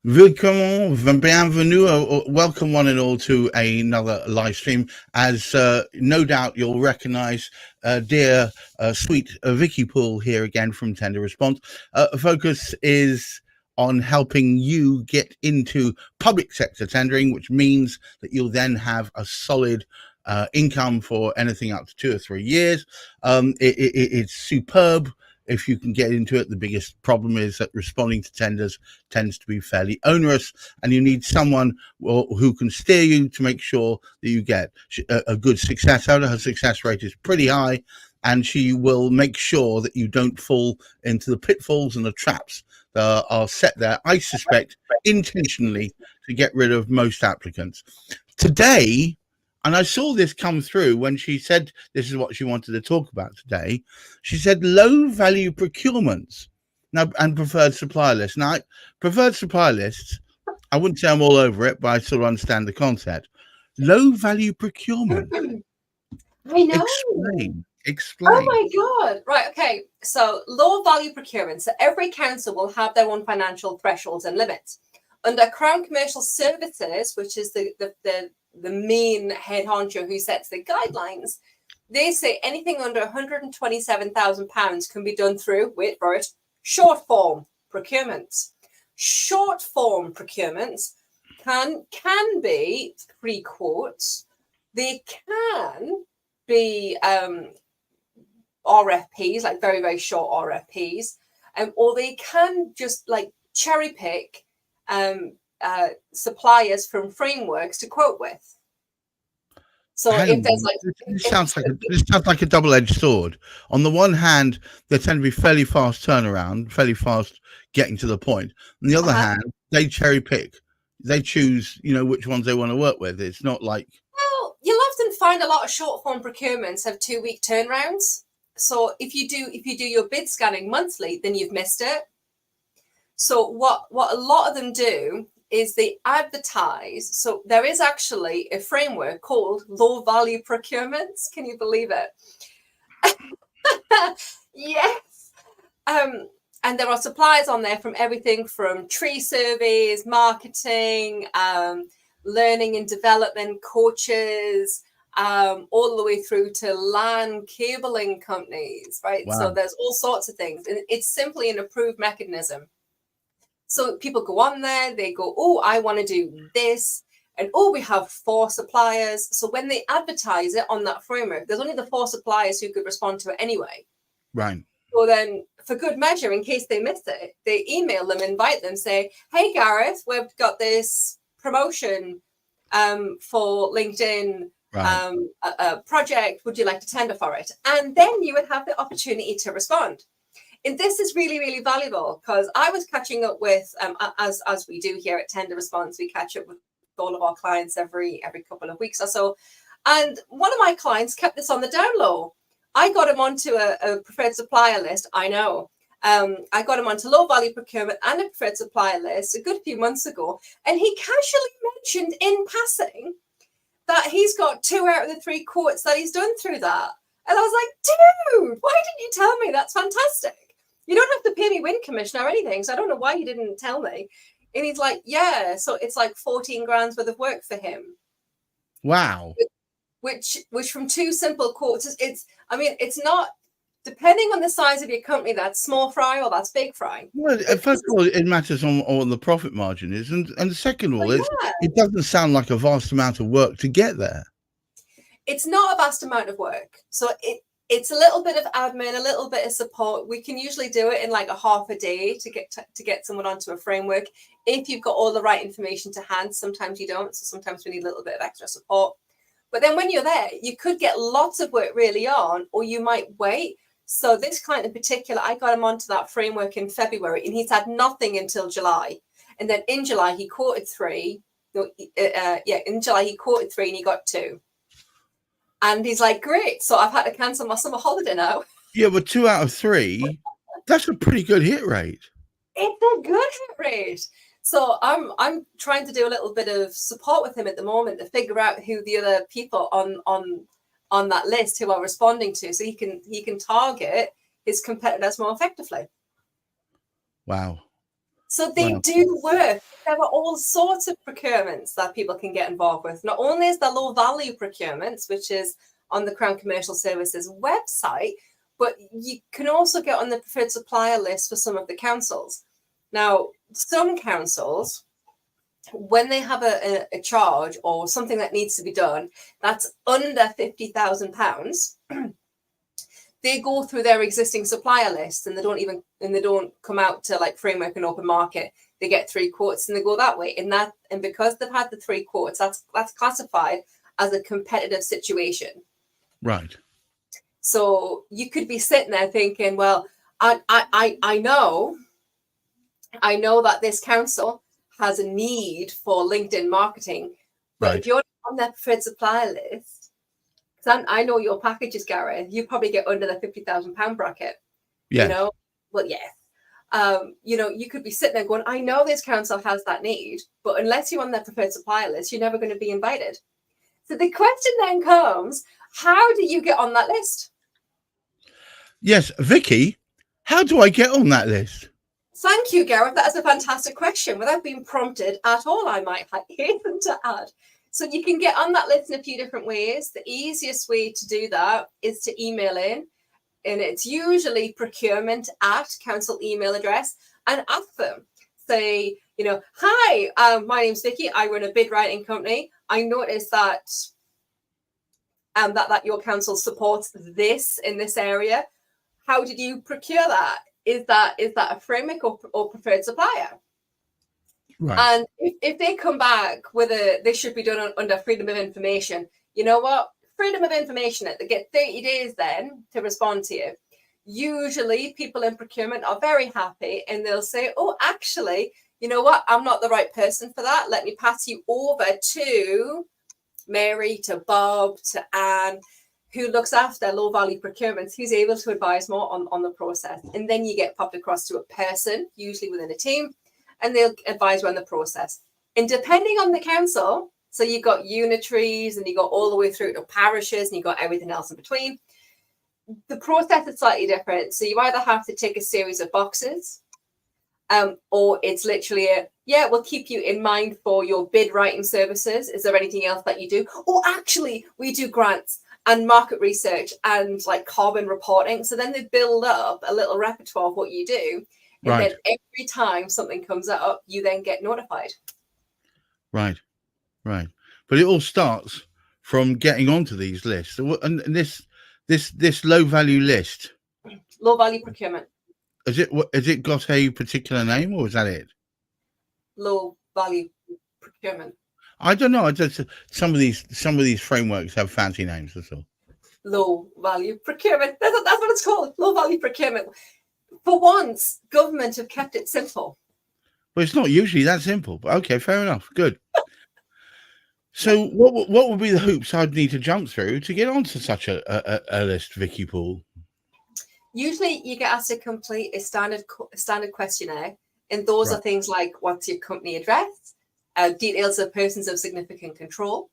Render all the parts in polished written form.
Bienvenue, welcome one and all to another live stream. As no doubt you'll recognise dear sweet Vicky Poole here again from Tender Response. Focus is on helping you get into public sector tendering, which means that you'll then have a solid income for anything up to 2 or 3 years. It's superb if you can get into it. The biggest problem is that responding to tenders tends to be fairly onerous, and you need someone who can steer you to make sure that you get a good success out of. Her success rate is pretty high, and she will make sure that you don't fall into the pitfalls and the traps that are set there, I suspect, intentionally to get rid of most applicants. Today, and I saw this come through when she said this is what she wanted to talk about today. She said low value procurements now and preferred supplier lists. Now, preferred supplier lists, I wouldn't say I'm all over it, but I sort of understand the concept. Low value procurement. I know. Explain. Oh my God. Right. Okay. So low value procurement. So every council will have their own financial thresholds and limits. Under Crown Commercial Services, which is the main head honcho who sets the guidelines, they say anything under £127,000 can be done through, wait for it, short form procurements. Short form procurements can be pre-quotes. They can be RFPs, like very, very short RFPs, or they can just like cherry pick suppliers from frameworks to quote with. So if there's like this sounds like a double-edged sword. On the one hand, they tend to be fairly fast turnaround, fairly fast getting to the point. On the other hand, they cherry pick. They choose, which ones they want to work with. It's not like, well, you'll often find a lot of short form procurements have 2-week turnarounds. So if you do your bid scanning monthly, then you've missed it. So what a lot of them do is they advertise. So there is actually a framework called low value procurements. Can you believe it? Yes. And there are suppliers on there from everything from tree surveys, marketing, learning and development coaches, all the way through to LAN cabling companies, right? Wow. So there's all sorts of things. And it's simply an approved mechanism. So people go on there, they go, oh, I want to do this. And, oh, we have 4 suppliers. So when they advertise it on that framework, there's only the 4 suppliers who could respond to it anyway. Right. So then for good measure, in case they miss it, they email them, invite them, say, hey, Gareth, we've got this promotion for LinkedIn a project. Would you like to tender for it? And then you would have the opportunity to respond. And this is really, really valuable because I was catching up with, as we do here at Tender Response, we catch up with all of our clients every couple of weeks or so. And one of my clients kept this on the down low. I got him onto a preferred supplier list. I know. I got him onto low value procurement and a preferred supplier list a good few months ago. And he casually mentioned in passing that he's got 2 out of the 3 quotes that he's done through that. And I was like, dude, why didn't you tell me? That's fantastic. You don't have to pay me win commission or anything. So I don't know why you didn't tell me. And he's like, yeah. So it's like 14 grand's worth of work for him. Wow. Which from 2 simple quotes, it's not, depending on the size of your company, that's small fry or that's big fry. Well, first of all, it matters on the profit margin is. And second of all, it doesn't sound like a vast amount of work to get there. It's not a vast amount of work. So it's a little bit of admin, a little bit of support. We can usually do it in like a half a day to get someone onto a framework. If you've got all the right information to hand, sometimes you don't. So sometimes we need a little bit of extra support. But then when you're there, you could get lots of work really on, or you might wait. So this client in particular, I got him onto that framework in February and he's had nothing until July. And then in July, he quoted 3. In July, he quoted 3 and he got 2. And he's like, great. So I've had to cancel my summer holiday now. Yeah, but 2 out of 3, that's a pretty good hit rate. It's a good hit rate. So I'm trying to do a little bit of support with him at the moment to figure out who the other people on that list who are responding to, so he can target his competitors more effectively. Wow. So they do work. There are all sorts of procurements that people can get involved with. Not only is there low value procurements, which is on the Crown Commercial Services website, but you can also get on the preferred supplier list for some of the councils. Now, some councils, when they have a charge or something that needs to be done that's under £50,000, they go through their existing supplier list, and they don't come out to like framework and open market. They get 3 quotes and they go that way. And because they've had the 3 quotes, that's classified as a competitive situation. Right. So you could be sitting there thinking, well, I know that this council has a need for LinkedIn marketing, but if you're on their preferred supplier list, I know your packages, Gareth, you probably get under the £50,000 bracket. Yeah. You know, well, yes. You could be sitting there going, I know this council has that need, but unless you're on their preferred supplier list, you're never going to be invited. So the question then comes, how do you get on that list? Yes, Vicky, how do I get on that list? Thank you, Gareth. That is a fantastic question. Without being prompted at all, I might hasten to add. So you can get on that list in a few different ways. The easiest way to do that is to email in, and it's usually procurement at council email address, and ask them. Say, hi, my name's Vicky. I run a bid writing company. I noticed that that your council supports this in this area. How did you procure that? Is that a framework or preferred supplier? Right. And if they come back with this should be done under freedom of information, you know what? Freedom of information, they get 30 days then to respond to you. Usually people in procurement are very happy and they'll say, oh, actually, you know what? I'm not the right person for that. Let me pass you over to Mary, to Bob, to Anne, who looks after low value procurements, who's able to advise more on the process. And then you get popped across to a person, usually within a team, and they'll advise you on the process. And depending on the council, so you've got unitaries and you got all the way through to parishes and you've got everything else in between, the process is slightly different. So you either have to tick a series of boxes, or it's literally we'll keep you in mind for your bid writing services. Is there anything else that you do? Oh, actually, we do grants and market research and like carbon reporting. So then they build up a little repertoire of what you do. And then every time something comes up, you then get notified. Right. But it all starts from getting onto these lists. And this low value list. Low value procurement. Has it got a particular name, or is that it? Low value procurement. I don't know. Some of these frameworks have fancy names. That's all. Low value procurement. That's what it's called. Low value procurement. For once, government have kept it simple. Well, it's not usually that simple, but okay, fair enough. Good. So what would be the hoops I'd need to jump through to get onto such a list, Vicky Poole? Usually you get asked to complete a standard questionnaire, and those are things like, what's your company address, details of persons of significant control,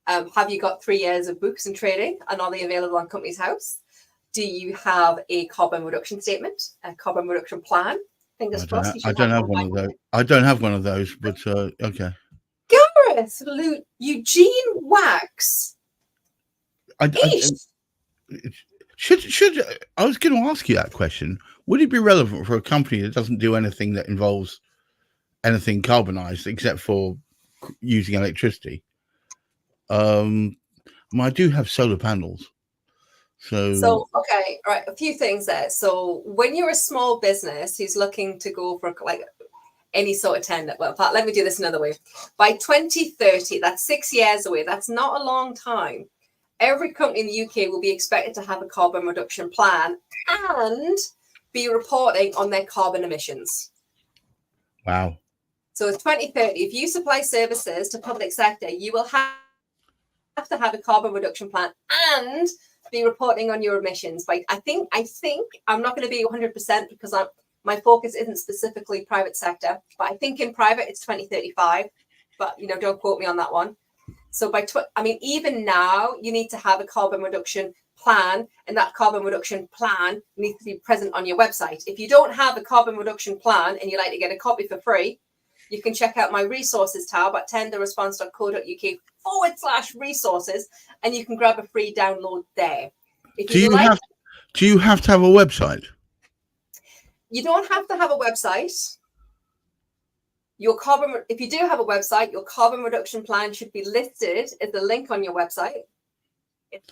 have you got 3 years of books and trading, and are they available on Companies House? Do you have a carbon reduction statement, a carbon reduction plan? Fingers crossed. I don't have one of those. I don't have one of those, but okay. Gareth, Eugene Wax. Should I was going to ask you that question. Would it be relevant for a company that doesn't do anything that involves anything carbonized except for using electricity? I do have solar panels. So okay, all right, a few things there. So when you're a small business who's looking to go for like any sort of tender, well, let me do this another way. By 2030, that's 6 years away. That's not a long time. Every company in the UK will be expected to have a carbon reduction plan and be reporting on their carbon emissions. Wow. So it's 2030. If you supply services to public sector, you will have to have a carbon reduction plan and be reporting on your emissions. But I think I'm not going to be 100% because my focus isn't specifically private sector, but I think in private it's 2035. But don't quote me on that one. So even now, you need to have a carbon reduction plan, and that carbon reduction plan needs to be present on your website. If you don't have a carbon reduction plan and you'd like to get a copy for free, you can check out my resources tab at tenderresponse.co.uk/resources, and you can grab a free download there. Do you have to have a website? You don't have to have a website. If you do have a website, your carbon reduction plan should be listed as a link on your website.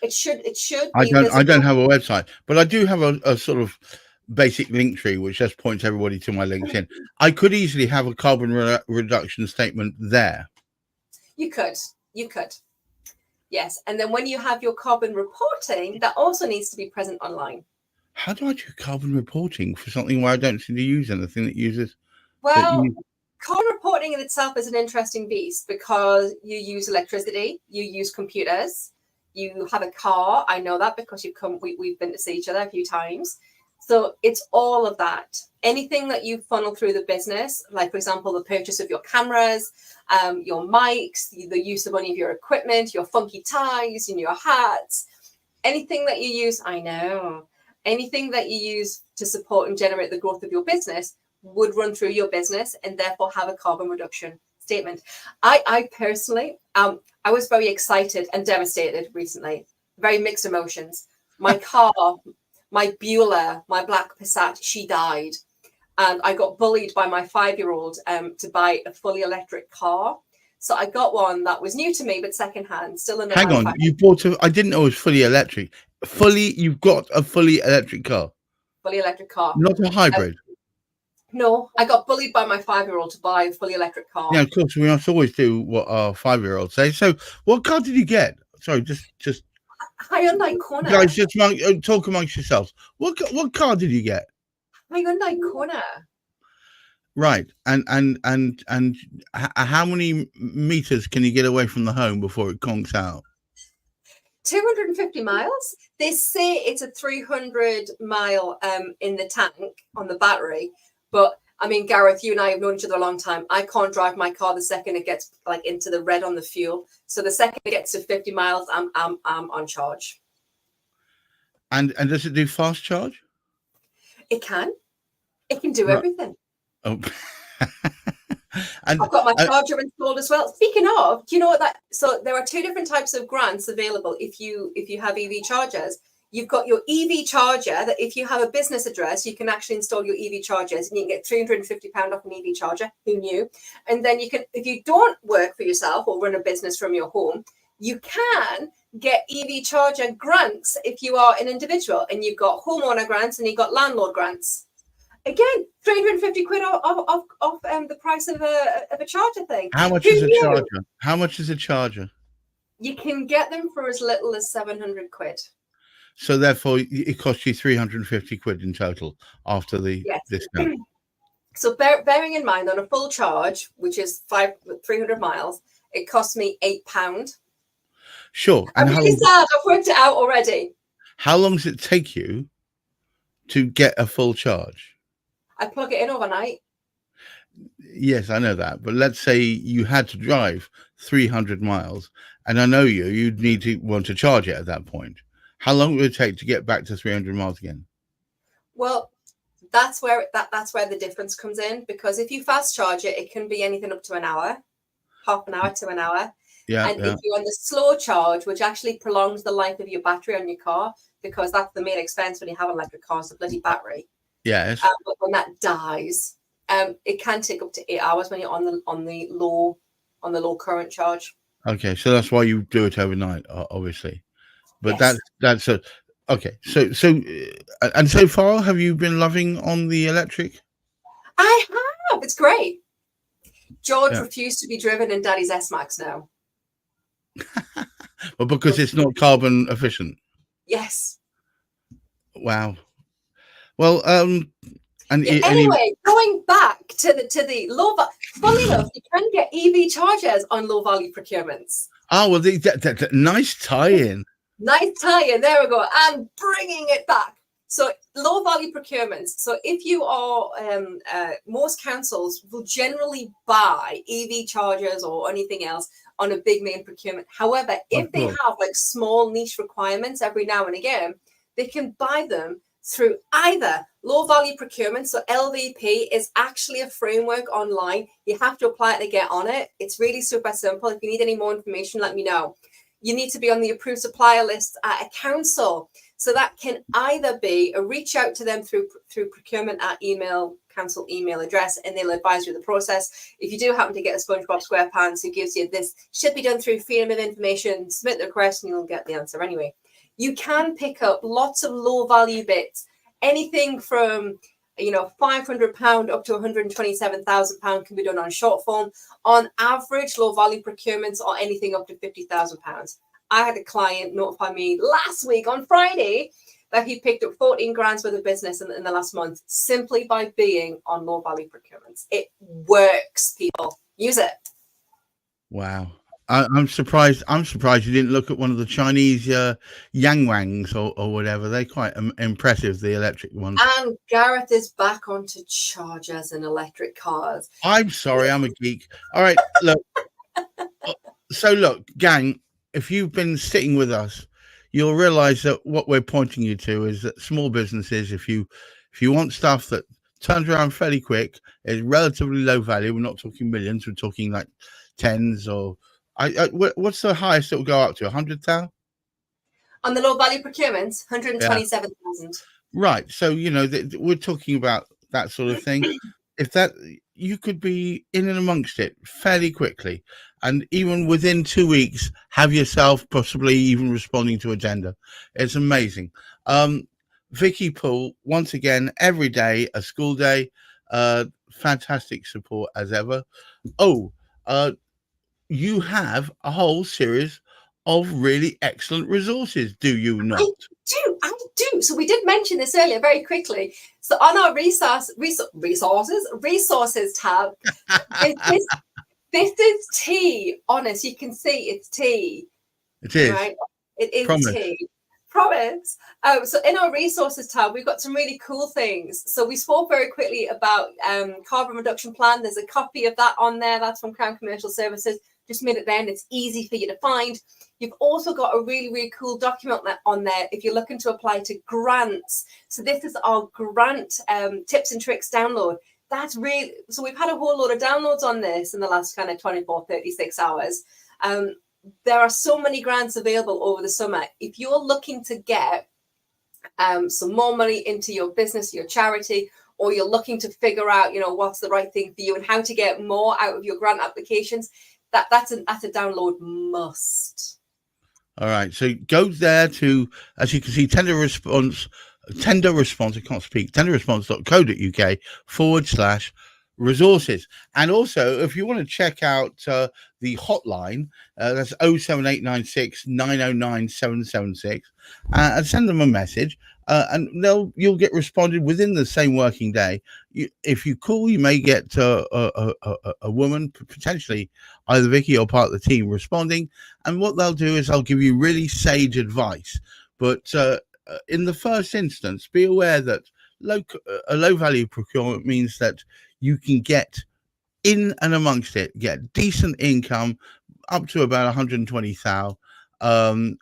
It should be visible. I don't have a website, but I do have a sort of basic link tree which just points everybody to my LinkedIn. I could easily have a carbon reduction statement there. You could. Yes. And then when you have your carbon reporting, that also needs to be present online. How do I do carbon reporting for something where I don't seem to use anything that uses? Well, carbon reporting in itself is an interesting beast because you use electricity, you use computers, you have a car. I know that because we've been to see each other a few times. So it's all of that. Anything that you funnel through the business, like, for example, the purchase of your cameras, your mics, the use of any of your equipment, your funky ties and your hats, anything that you use, anything that you use to support and generate the growth of your business would run through your business and therefore have a carbon reduction statement. I personally, I was very excited and devastated recently, very mixed emotions. My car, my Bueller, my black Passat, she died. And I got bullied by my 5-year-old to buy a fully electric car. So I got one that was new to me, but secondhand, still in the Hang on, you bought I didn't know it was fully electric. You've got a fully electric car? Fully electric car. Not a hybrid? No, I got bullied by my 5-year-old to buy a fully electric car. Yeah, of course, we must always do what our 5-year-olds say. So what car did you get? Sorry, just Hyundai Kona. Guys, just talk amongst yourselves. What car did you get? Hyundai Kona. Right, and how many meters can you get away from the home before it conks out? 250 miles. They say it's a 300-mile in the tank on the battery, but I mean, Gareth, you and I have known each other a long time. I can't drive my car the second it gets like into the red on the fuel. So the second it gets to 50 miles, I'm on charge. And does it do fast charge? It can. It can do everything. Oh. And I've got my charger installed as well. Speaking of, do you know what that? So there are 2 different types of grants available if you have EV chargers. You've got your EV charger that if you have a business address, you can actually install your EV chargers and you can get £350 off an EV charger. Who knew? And then you can, if you don't work for yourself or run a business from your home, you can get EV charger grants if you are an individual, and you've got homeowner grants and you've got landlord grants. Again, 350 quid off the price of a charger thing. How much is a charger? How much is a charger? You can get them for as little as 700 quid. So therefore, it costs you 350 quid in total after the discount. So bearing in mind, on a full charge, which is 300 miles, it costs me £8. Sure. I'm really sad. I've worked it out already. How long does it take you to get a full charge? I plug it in overnight. Yes, I know that. But let's say you had to drive 300 miles, and I know you'd need to want to charge it at that point. How long would it take to get back to 300 miles again? Well, that's where the difference comes in, because if you fast charge it, it can be anything up to an hour, half an hour to an hour. Yeah. And if you're on the slow charge, which actually prolongs the life of your battery on your car, because that's the main expense when you have an electric car, is the bloody battery. Yes. But when that dies, it can take up to 8 hours when you're on the low current charge. Okay, so that's why you do it overnight, obviously. But yes. that's okay. So and so far, have you been loving on the electric? I have. It's great. George refused to be driven in Daddy's S-Max now. Well, because it's not carbon efficient. Yes. Wow. Well, anyway, going back to the low. Funny enough, you can get EV chargers on low value procurements. Oh well, nice tie-in. Nice tie-in. There we go. And bringing it back. So low value procurements. So if you are, most councils will generally buy EV chargers or anything else on a big main procurement. However, if they have like small niche requirements every now and again, they can buy them through either low value procurement. So LVP is actually a framework online. You have to apply it to get on it. It's really super simple. If you need any more information, let me know. You need to be on the approved supplier list at a council. So that can either be a reach out to them through procurement at council email address, and they'll advise you the process. If you do happen to get a SpongeBob SquarePants who gives you this, should be done through freedom of information, submit the request and you'll get the answer anyway. You can pick up lots of low value bits, anything from £500 up to £127,000 can be done on short form. On average, low value procurements or anything up to £50,000. I had a client notify me last week on Friday that he picked up 14 grand's worth of business in the last month simply by being on low value procurements. It works, people. Use it. Wow. I'm surprised. I'm surprised you didn't look at one of the Chinese Yang Wangs or whatever. They're quite impressive, the electric ones. And Gareth is back onto chargers and electric cars. I'm sorry, I'm a geek. All right, look. So look, gang, if you've been sitting with us, you'll realize that what we're pointing you to is that small businesses, if you want stuff that turns around fairly quick, is relatively low value. We're not talking millions. We're talking like tens or. What's the highest it will go up to? 100,000 on the low value procurements. 127,000. Right. So we're talking about that sort of thing. If that you could be in and amongst it fairly quickly, and even within 2 weeks, have yourself possibly even responding to a tender. It's amazing. Vicky, Poole, once again, every day a school day. Fantastic support as ever. You have a whole series of really excellent resources, do you not? I do. So we did mention this earlier very quickly. So on our resources tab, this is tea. Honest, you can see it's tea. It is. Right? It is Promise. tea. Promise. So in our resources tab, we've got some really cool things. So we spoke very quickly about carbon reduction plan. There's a copy of that on there. That's from Crown Commercial Services. Just made it then. It's easy for you to find. You've also got a really, really cool document on there if you're looking to apply to grants. So this is our grant tips and tricks download. That's really, so we've had a whole load of downloads on this in the last kind of 24, 36 hours. There are so many grants available over the summer. If you're looking to get some more money into your business, your charity, or you're looking to figure out, what's the right thing for you and how to get more out of your grant applications, that's a download must. All right. So go there to, as you can see, tender response, I can't speak, tenderresponse.co.uk/resources. And also, if you want to check out the hotline, that's 07896 909 776, and send them a message, and you'll get responded within the same working day. If you call, you may get a woman, potentially either Vicky or part of the team, responding. And what they'll do is they'll give you really sage advice. But in the first instance, be aware that a low value procurement means that you can get in and amongst it, get decent income up to about 120,000, and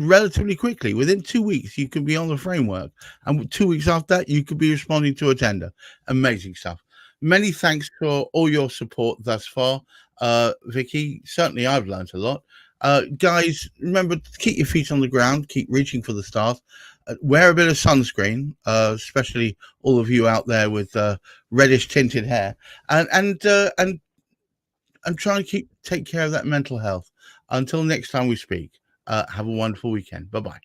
relatively quickly. Within 2 weeks, you could be on the framework, and 2 weeks after that, you could be responding to a tender. Amazing stuff. Many thanks for all your support thus far, Vicky. Certainly, I've learned a lot. Guys, remember to keep your feet on the ground, keep reaching for the stars. Wear a bit of sunscreen, especially all of you out there with reddish tinted hair, and try and take care of that mental health. Until next time we speak, have a wonderful weekend. Bye-bye.